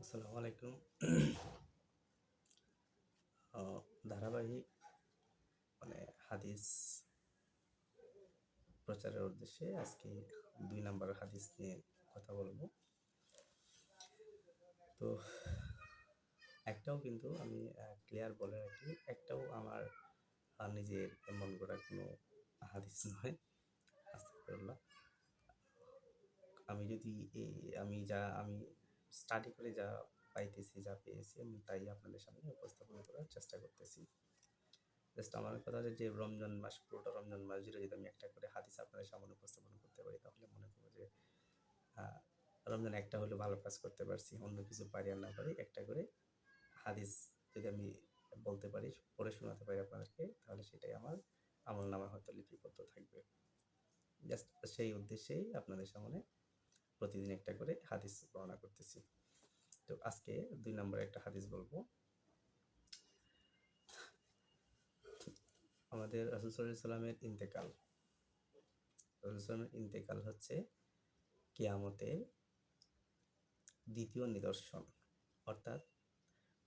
আসসালামু আলাইকুম। ধারাবাহিক মানে হাদিস প্রচারের উদ্দেশ্যে আজকে ২ নাম্বার হাদিস নিয়ে কথা বলবো। তো একটাও কিন্তু আমি ক্লিয়ার বলে রাখি, একটাও আমার নিজের মন গড়া কোনো হাদিস নয়। আস্তাগফিরুল্লাহ। আমি যদি আমি স্টাডি করে যা পাইতেছি, যা পেয়েছি, আমি তাই আপনাদের সামনে উপস্থাপন করার চেষ্টা করতেছি। জাস্ট আমার কথা হচ্ছে যে রমজান মাস, পুরোটা রমজান মাস জুড়ে যদি আমি একটা করে হাদিস আপনাদের সামনে উপস্থাপন করতে পারি, তাহলে মনে করবো যে রমজানে একটা হলেও ভালো কাজ করতে পারছি। অন্য কিছু পারি আর না পারি, একটা করে হাদিস যদি আমি বলতে পারি, পড়ে শোনাতে পারি আপনাদেরকে, তাহলে সেটাই আমার আমলনামায় হয়তো লিপিবদ্ধ থাকবে। জাস্ট সেই উদ্দেশ্যেই আপনাদের সামনে প্রতিদিন একটা করে হাদিস বর্ণনা করতেছি। তো আজকে ২ নম্বরে একটা হাদিস বলবো। আমাদের রাসূল সাল্লাল্লাহু আলাইহি ওয়াসাল্লামের ইন্তেকাল। রাসূল সাল্লাল্লাহু আলাইহি ইন্তেকাল হচ্ছে কিয়ামতের দ্বিতীয় নিদর্শন। অর্থাৎ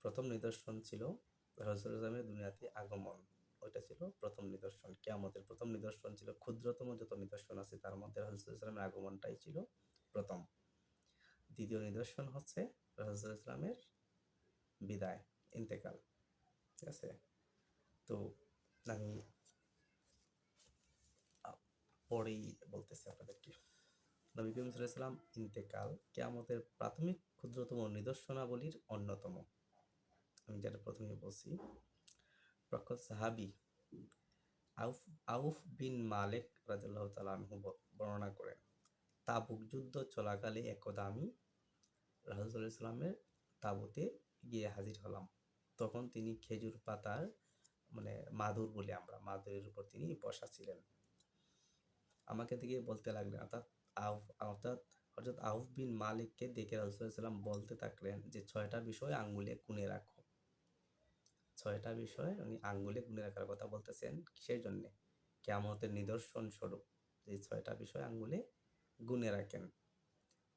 প্রথম নিদর্শন ছিল রাসূল সাল্লাল্লাহু আলাইহি ওয়াসাল্লামের দুনিয়াতে আগমন। ওইটা ছিল প্রথম নিদর্শন। কিয়ামতের প্রথম নিদর্শন ছিল, ক্ষুদ্রতম যত নিদর্শন আছে তার মধ্যে রাসূল সাল্লাল্লাহু আলাইহি ওয়াসাল্লামের আগমনটাই ছিল প্রথম। দ্বিতীয় নিদর্শন হচ্ছে রাসূল সাল্লাল্লাহু আলাইহি ওয়াসাল্লামের বিদায়, ইন্তেকাল। ঠিক আছে? তো আমি পরেই বলতেছি আপনাদেরকে। নবী করিম সাল্লাল্লাহু আলাইহি ওয়াসাল্লাম ইন্তেকাল কিয়ামতের প্রাথমিক ক্ষুদ্রতম নিদর্শনাবলীর অন্যতম। আমি যেটা প্রথমেই বলছি, প্রখ্যাত সাহাবী আউফ আউফ বিন মালিক রাদিয়াল্লাহু তাআলা আনহু বর্ণনা করেন, তাবুক যুদ্ধ চলাকালে একদা আমি রাসূল সাল্লাল্লাহু আলাইহি ওয়াসাল্লামের তাঁবুতে গিয়ে হাজির হলাম। তখন তিনি খেজুর পাতার মাদুর বলি আমরা, মাদুরের উপর তিনি বসা ছিলেন। আমাকে দেখে বলতে লাগলেন, অর্থাৎ হযরত আউফ বিন মালিককে দেখে রাসূল সাল্লাল্লাহু আলাইহি ওয়াসাল্লাম বলতে থাকলেন যে ৬টা বিষয় আঙ্গুলে গুনে রাখো। ৬টা বিষয় উনি আঙ্গুলে গুনে রাখার কথা বলতেছেন। কিসের জন্যে? কিয়ামতের নিদর্শন স্বরূপ যে ৬টা বিষয় আঙ্গুলে গুনে রাখেন।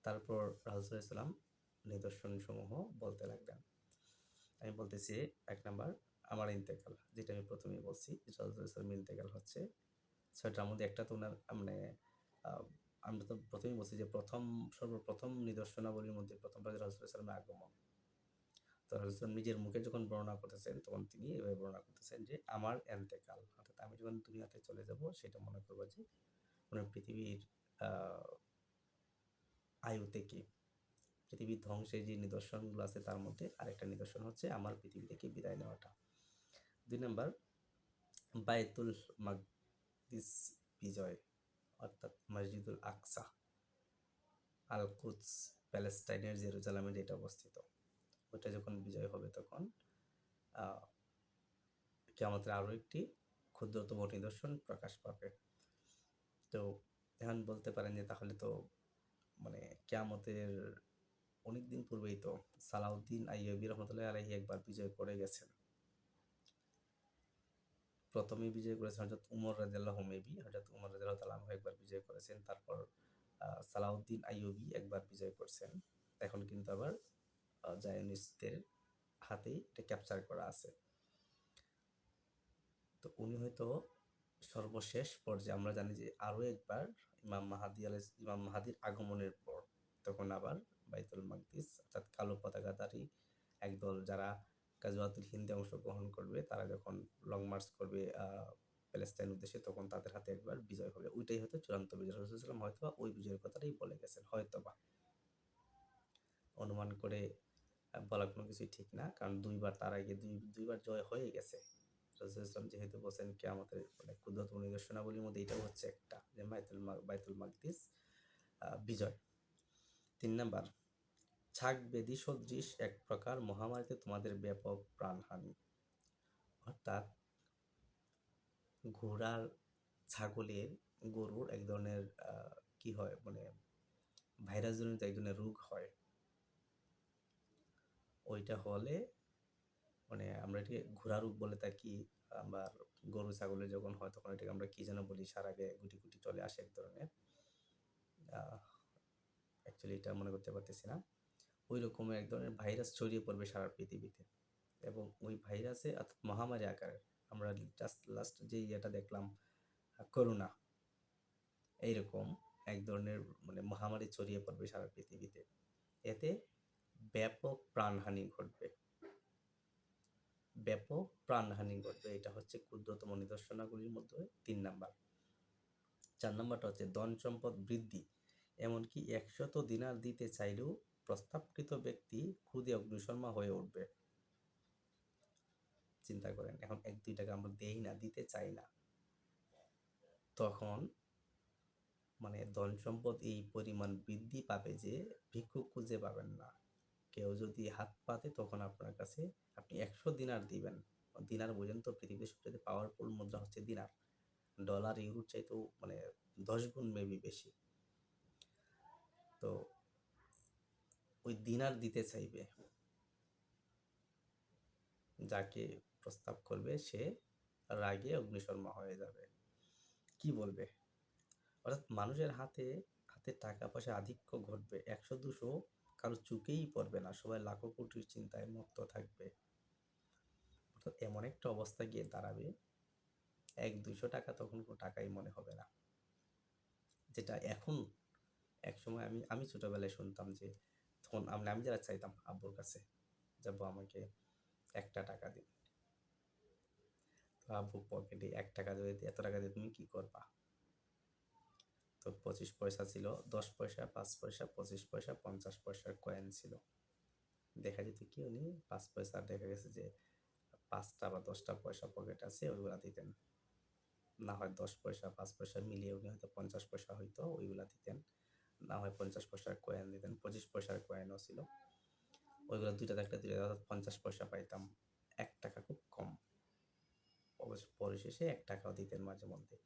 তারপর রাসূল সাল্লাল্লাহু আলাইহি ওয়াসাল্লাম নিদর্শনসমূহ বলতে লাগলেন। আমি বলতেছি ১ নাম্বার আমার ইন্তেকাল, যেটা আমি প্রথমেই বলছি। রাসূল সাল্লাল্লাহু আলাইহি ওয়াসাল্লামের ইন্তেকাল হচ্ছে ৬টার মধ্যে একটা তো উনার আ আমরা তো প্রথমেই বলছি যে সর্বপ্রথম নিদর্শনাবলীর মধ্যে প্রথমটা রাসূল সাল্লাল্লাহু আলাইহি ওয়াসাল্লামের আগমন। তো রাসূল সাল্লাল্লাহু নিজের মুখে যখন বর্ণনা করতেছেন, তখন তিনি এভাবে বর্ণনা করতেছেন যে আমার ইন্তেকাল, অর্থাৎ আমি যখন দুনিয়াতে চলে যাব, সেটা মনে করবো যে পৃথিবীর আ আয়ু থেকে, পৃথিবীর ধ্বংসের যে নিদর্শনগুলো আছে তার মধ্যে আরেকটা নিদর্শন হচ্ছে আমার পৃথিবী থেকে বিদায় নেওয়াটা। ২ নাম্বার বায়তুল মাকদিস বিজয়, অর্থাৎ মসজিদুল আকসা, আল কুদস, প্যালেস্টাইনের জেরুজালেমে যেটা অবস্থিত, ওটা যখন বিজয় হবে তখন আ কিয়ামতের আরো একটি ক্ষুদ্রতম নিদর্শন প্রকাশ পাবে। তো এখন বলতে পারেন যে তাহলে তো কিয়ামতের অনেকদিন পূর্বেই তো সালাউদ্দিন আইয়ুবী রহমতুল্লাহি আলাইহি একবার বিজয় করে গেছেন। প্রথমেই বিজয় করেছেন হযরত উমর রাদিয়াল্লাহু হযরত উমর রাদিয়াল্লাহু তাআলা আনহু একবার বিজয় করেছেন। তারপর সালাউদ্দিন আইয়ুবী একবার বিজয় করছেন। এখন কিন্তু আবার জায়নিস্টদের হাতেই এটা ক্যাপচার করা আছে। তো উনি হয়তো সর্বশেষ পর্যায়ে, আমরা জানি যে আরো একবার ইমাম মাহাদির আগমনের পর তখন আবার বাইতুল মাকদিস, অর্থাৎ কালো পতাকাধারী একদল যারা গাজওয়াতুল হিন্দে অংশগ্রহণ করবে, তারা যখন লং মার্চ করবে প্যালেস্টাইন উদ্দেশ্যে, তখন তাদের হাতে একবার বিজয় হবে। ওইটাই হয়তো চূড়ান্ত বিজয়। রাসূল সাল্লাল্লাহু আলাইহি ওয়াসাল্লাম হয়তোবা ওই বিজয়ের কথাটাই বলে গেছেন, হয়তোবা। অনুমান করে বলা কোনো কিছুই ঠিক না, কারণ দুইবার তার আগে দুইবার জয় হয়ে গেছে। রাসূল সাল্লাল্লাহু আলাইহি ওয়াসাল্লাম যেহেতু বলছেন কিয়ামতের ক্ষুদ্রতম নিদর্শনাবলীর মধ্যে এটাও হচ্ছে একটা, যে বাইতুল মাকদিস বিজয়। ৩ নাম্বার ছাগ বেদী সদৃশ এক প্রকার মহামারীতে তোমাদের ব্যাপক প্রাণহানি, অর্থাৎ ঘোড়ার, ছাগলের, গরুর এক ধরনের কি হয় ভাইরাস জনিত এক ধরনের রোগ হয়। ওইটা হলে আমরা এটাকে ঘোড়া রোগ বলে থাকি। আবার গরু ছাগলের যখন হয় তখন এটাকে আমরা কি যেন বলি, সারা গায়ে গুটি গুটি চলে আসে এক ধরনের। অ্যাকচুয়ালি এটা মনে করতে পারতেছি না। ওই রকমের এক ধরনের ভাইরাস ছড়িয়ে পড়বে সারা পৃথিবীতে, এবং ওই ভাইরাসে অর্থাৎ মহামারী আকারে, আমরা জাস্ট লাস্ট যে ইয়েটা দেখলাম করোনা, এইরকম এক ধরনের মানে মহামারী ছড়িয়ে পড়বে সারা পৃথিবীতে। এতে ব্যাপক প্রাণহানি ঘটবে, ব্যাপক প্রাণহানি ঘটবে। এটা হচ্ছে ক্ষুদ্রতম নিদর্শনাগুলির মধ্যে 3 নাম্বার। 4 নাম্বারটা হচ্ছে ধন সম্পদ বৃদ্ধি, এমনকি 100 দিনার দিতে চাইলেও প্রস্তাবকৃত ব্যক্তি খুদে অগ্নিশর্মা হয়ে উঠবে। চিন্তা করেন, এখন 1-2 টাকা আমরা দেই না, দিতে চাই না, তখন মানে ধন সম্পদ এই পরিমাণ বৃদ্ধি পাবে যে ভিক্ষুক খুঁজে পাবেন না। কেউ যদি হাত পাতে তখন আপনার কাছে আপনি 100 দিনার দিবেন। দিনার বোঝেন তো, পৃথিবীর সবচেয়ে পাওয়ারফুল মুদ্রা হচ্ছে দিনার। ডলার ইউরোর চাইতেও মানে 10 গুণ মেবি বেশি। তো ওই দিনার দিতে চাইবে, যাকে প্রস্তাব করবে সে রাগে অগ্নিশর্মা হয়ে যাবে। কি বলবে? অর্থাৎ মানুষের হাতে হাতে টাকা পয়সা আধিক্য ঘটবে, 100-200 কারো চোখেই পড়বে না, সবাই লাখো কোটির চিন্তায় মত্ত থাকবে। অর্থাৎ এমন একটা অবস্থা গিয়ে দাঁড়াবে, 100-200 টাকা তখন কোনো টাকাই মনে হবে না। যেটা এখন এক সময় আমি ছোটবেলায় শুনতাম যে তখন আমি যারা চাইতাম আব্বুর কাছে, যাবো আমাকে 1 টাকা দিন, তো আব্বু পকেটে 1 টাকা যদি এত টাকা দিয়ে তুমি কি করবা? তো 25 পয়সা ছিল, 10 পয়সা, 5 পয়সা, 25 পয়সা, 50 পয়সার কয়েন ছিল। দেখা যেত কি উনি 5 পয়সা, দেখা গেছে যে 5টা বা 10টা পয়সা পকেট আছে, ওইগুলা দিতেন। না হয় 10 পয়সা 5 পয়সা মিলিয়ে উনি হয়তো 50 পয়সা হইতো, ওইগুলা দিতেন। না হয় 50 পয়সার কয়েন দিতেন, 25 পয়সার কয়েনও ছিল, ওইগুলো 2টা থাকলে 2টা, অর্থাৎ 50 পয়সা পাইতাম। 1 টাকা খুব কম, অবশ্য পরিশেষে 1 টাকাও দিতেন মাঝে মধ্যে।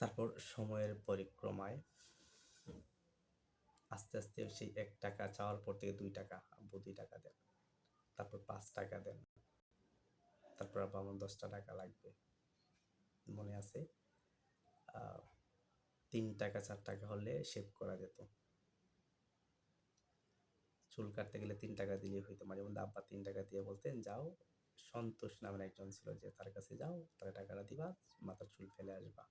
তারপর সময়ের পরিক্রমায় আস্তে আস্তে সেই 1 টাকা চাওয়ার পর থেকে 2 টাকা, আব্বু 2 টাকা দেন, তারপর 5 টাকা দেন, তারপর আবার আমার 10টা টাকা লাগবে। মনে আছে 3 টাকা 4 টাকা হলে শেভ করা যেত, চুল কাটতে গেলে 3 টাকা দিলেই হইতো। মাঝে মধ্যে আব্বা 3 টাকা দিয়ে বলতেন, যাও সন্তোষ নামের একজন ছিল, যে তার কাছে যাও, তার টাকাটা দিবা, মাথার চুল ফেলে আসবা।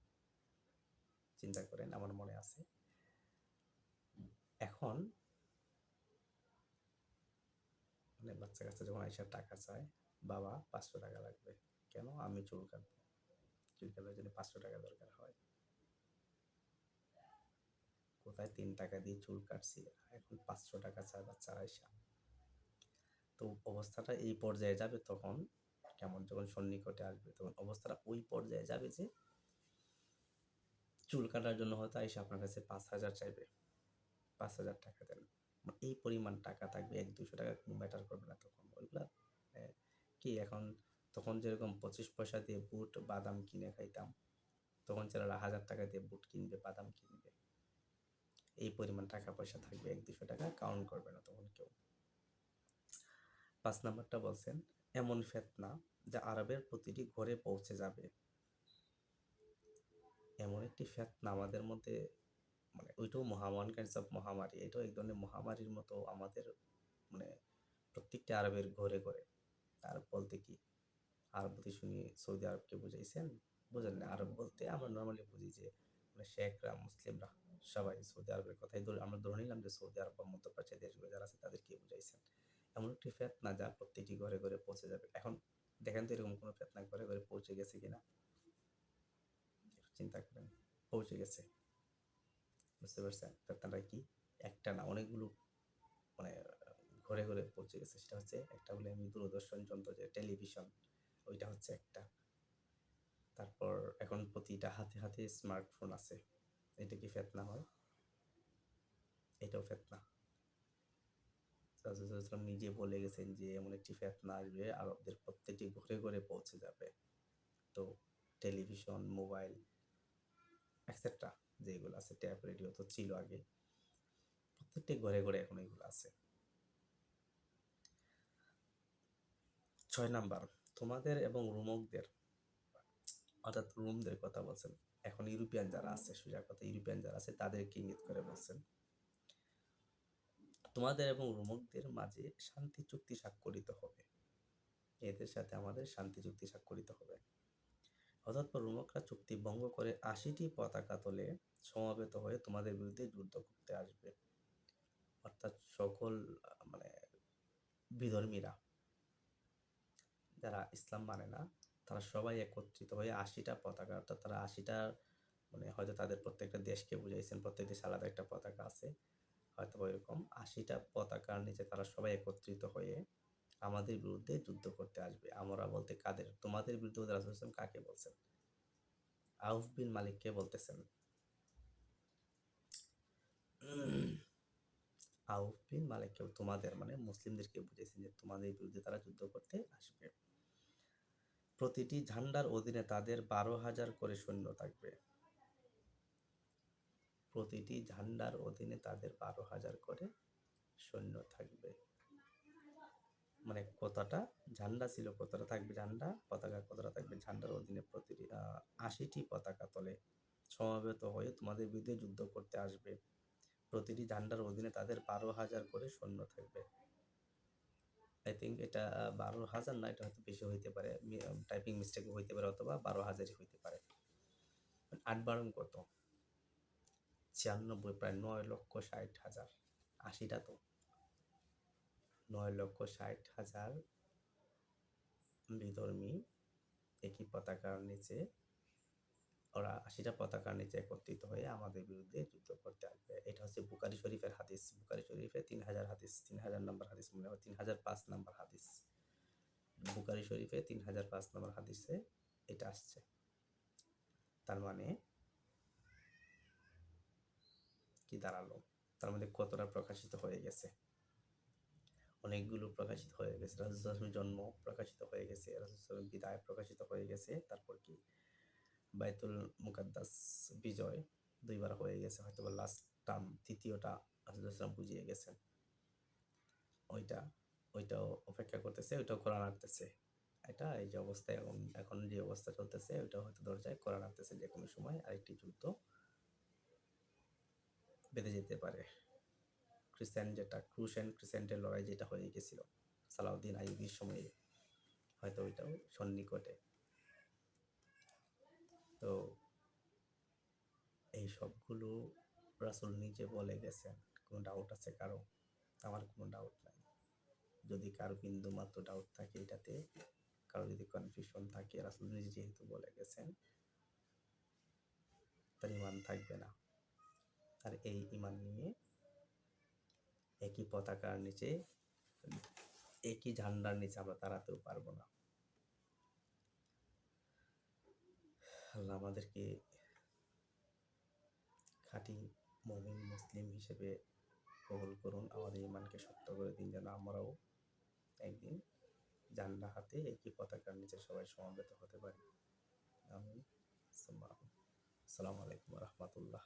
চিন্তা করেন, আমার মনে আছে। এখন মানে বাচ্চা কাচ্চা যখন আইসা টাকা চায়, বাবা 500 টাকা লাগবে, কেন? আমি চুল কাটবো, চুল কাটার জন্য 500 টাকা দরকার হয়। কোথায় 3 টাকা দিয়ে চুল কাটছি, এখন 500 টাকা চায় বাচ্চারা আইসা। তো অবস্থাটা এই পর্যায়ে যাবে তখন, কেমন যখন সন্নিকটে আসবে তখন অবস্থাটা ওই পর্যায়ে যাবে যে চুল কাটার জন্য হয়তো আইসা আপনার কাছে 5,000 চাইবে, 5,000 টাকা দেন। এই পরিমাণ টাকা থাকবে, 1-200 টাকা কোনো ম্যাটার করবে না তখন। ওইগুলা কি এখন, তখন যেরকম 25 পয়সা দিয়ে বুট বাদাম কিনে খাইতাম, তখন ছেলেরা 1000 টাকা দিয়ে বুট কিনবে, বাদাম কিনবে। এই পরিমাণ টাকা পয়সা থাকবে, 1-200 টাকা কাউন্ট করবে না তখন কেউ। 5 নাম্বারটা বলছেন, এমন ফিতনা যা আরবের প্রতিটি ঘরে পৌঁছে যাবে। এমন একটি ফিতনা আমাদের মধ্যে, মানে ওইটাও মহামান কাইন্ডস অফ মহামারী, এটাও এক ধরনের মহামারীর মতো আমাদের মানে প্রত্যেকটা আরবের ঘরে ঘরে। আরব বলতে কি, আরব বলতে শুনি সৌদি আরবকে বুঝাইছেন? বুঝেন না? আরব বলতে আমরা নর্মালি বুঝি যে মানে শেখরা, মুসলিমরা সবাই সৌদি আরবের কথাই আমরা ধরে নিলাম যে সৌদি আরব বা মধ্যপ্রাচ্যের দেশগুলো যারা আছে তাদেরকে বুঝাইছেন। এমন একটি ফিতনা যা প্রত্যেকটি ঘরে ঘরে পৌঁছে যাবে। এখন দেখেন তো এরকম কোনো ফিতনা ঘরে ঘরে পৌঁছে গেছে কিনা, চিন্তা করেন। পৌঁছে গেছে, বুঝতে পারছেন ফিতনাটা কি? একটা না, অনেকগুলো মানে ঘরে ঘরে পৌঁছে গেছে। সেটা হচ্ছে, একটা বলে আমি দূরদর্শন যন্ত্র, যে টেলিভিশন, ওইটা হচ্ছে একটা। তারপর এখন প্রতিটা হাতে হাতে স্মার্টফোন আছে, এটা কি ফিতনা হয়? এটাও ফিতনা। রাসূল সাল্লাল্লাহু আলাইহি ওয়াসাল্লাম নিজে বলে গেছেন যে এমন একটি ফিতনা আসবে, আরবদের প্রত্যেকটি ঘরে ঘরে পৌঁছে যাবে। তো টেলিভিশন, মোবাইল এটসেট্রা যেগুলো আছে, ট্যাব, রেডিও তো ছিল আগে, প্রত্যেকটি ঘরে ঘরে এখন এগুলো আছে। 6 নাম্বার, তোমাদের এবং রোমকদের, অর্থাৎ রোমদের কথা বলছেন। এখন ইউরোপিয়ান যারা আছে, সোজা কথা ইউরোপিয়ান যারা আছে তাদেরকে ইঙ্গিত করে বলছেন, তোমাদের এবং রোমকদের মাঝে শান্তি চুক্তি স্বাক্ষরিত হবে। এদের সাথে আমাদের শান্তি চুক্তি স্বাক্ষরিত হবে। অতঃপর রোমকরা চুক্তি ভঙ্গ করে ৮০টি পতাকা তোলে সমবেত হয়ে তোমাদের বিরুদ্ধে যুদ্ধ করতে আসবে। অর্থাৎ সকল মানে বিধর্মীরা যারা ইসলাম মানে না তারা সবাই একত্রিত হয়ে ৮০টা পতাকা, অর্থাৎ তারা ৮০টা মানে হয়তো তাদের প্রত্যেকটা দেশকে বুঝাইছেন, প্রত্যেক দেশে আলাদা একটা পতাকা আছে, হয়তো এরকম ৮০টা পতাকার নিচে তারা সবাই একত্রিত হয়ে আমাদের বিরুদ্ধে যুদ্ধ করতে আসবে। আমরা বলতে কাদের? তোমাদের বিরুদ্ধে রাসূল সাল্লাল্লাহু আলাইহি ওয়াসাল্লাম কাকে বলছেন? আউফ বিন মালিককে বলতেছেন। আউফ বিন মালিককে, তোমাদের মানে মুসলিমদেরকে বুঝেছেন যে তোমাদের বিরুদ্ধে তারা যুদ্ধ করতে আসবে। প্রতিটি ঝান্ডার অধীনে তাদের ১২,০০০ করে সৈন্য থাকবে। প্রতিটি ঝান্ডার অধীনে তাদের ১২,০০০ করে সৈন্য থাকবে। মানে কতটা ঝান্ডা ছিল, কতটা থাকবে ঝান্ডা, পতাকা কতটা থাকবে ঝান্ডার অধীনে প্রতিটি ৮০টি পতাকা তলে সমবেত হয়ে তোমাদের বিরুদ্ধে যুদ্ধ করতে আসবে। প্রতিটি ঝান্ডার অধীনে তাদের ১২,০০০ করে সৈন্য থাকবে। আই থিঙ্ক এটা ১২,০০০ না, এটা হয়তো বেশি হইতে পারে, টাইপিং মিস্টেক হইতে পারে, অথবা ১২,০০০ই হইতে পারে। ৮ বারং কত? ৯৬, প্রায় ৯,৬০,০০০। ৮০টা তো ৯,৬০,০০০ বিধর্মী একই পতাকার নিচে, ওরা ৮০টা পতাকার নিচে একত্রিত হয়ে আমাদের বিরুদ্ধে যুদ্ধ করতে আসবে। এটা হচ্ছে বুখারী শরীফের হাদিস। বুখারী শরীফে ৩,০০০ হাদিস, ৩,০০০ নম্বর হাদিস মনে হয়, ৩,০০৫ নম্বর হাদিস। বুখারী শরীফে ৩,০০৫ নম্বর হাদিসে এটা আসছে। তার মানে কি দাঁড়ালো? তার মধ্যে কতটা প্রকাশিত হয়ে গেছে? অনেকগুলো প্রকাশিত হয়ে গেছে। রাসূল সাল্লাল্লাহু আলাইহি ওয়াসাল্লামের জন্ম প্রকাশিত হয়ে গেছে, রাসূল সাল্লাল্লাহু আলাইহি ওয়াসাল্লামের বিদায় প্রকাশিত হয়ে গেছে, তারপর কি বাইতুল মুকাদ্দাস বিজয় ২ বার হয়ে গেছে, হয়তোবা লাস্ট টার্ম তৃতীয়টা রাসূল সাল্লাল্লাহু আলাইহি ওয়াসাল্লাম বুঝিয়ে গেছেন। ওইটাও অপেক্ষা করতেছে, ওইটাও কোরআন আসতেছে। এটা এই যে অবস্থায়, এখন যে অবস্থা চলতেছে, ওইটাও হয়তো দরজায় কোরআন আসতেছে, যে কোনো সময় আরেকটি যুদ্ধ বেঁধে যেতে পারে। ক্রুসেন্টের লড়াই যেটা হয়ে গেছিল সালাউদ্দিন আইয়ুবীর সময়ে, হয়তো ওইটাও সন্নিকটে। তো এই সবগুলো রাসূল নিজে বলে গেছেন। কোনো ডাউট আছে কারো? আমার কোনো ডাউট নাই। যদি কারো বিন্দু মাত্র ডাউট থাকে এটাতে, কারো যদি কনফিউশন থাকে, রাসূল নিজে যেহেতু বলে গেছেন, তার ঈমান থাকবে না। আর এই ঈমান নিয়ে একই পতাকার নিচে, একই ঝান্ডার নিচে আমরা দাঁড়াতেও পারবো না। আল্লাহ আমাদেরকে খাঁটি মুমিন মুসলিম হিসেবে কবুল করুন, আমাদের ঈমানকে শক্ত করে দিন, যেন আমরাও একদিন ঝান্ডা হাতে একই পতাকার নিচে সবাই সমবেত হতে পারি। আমিন। আসসালামু আলাইকুম ওয়া রাহমাতুল্লাহ।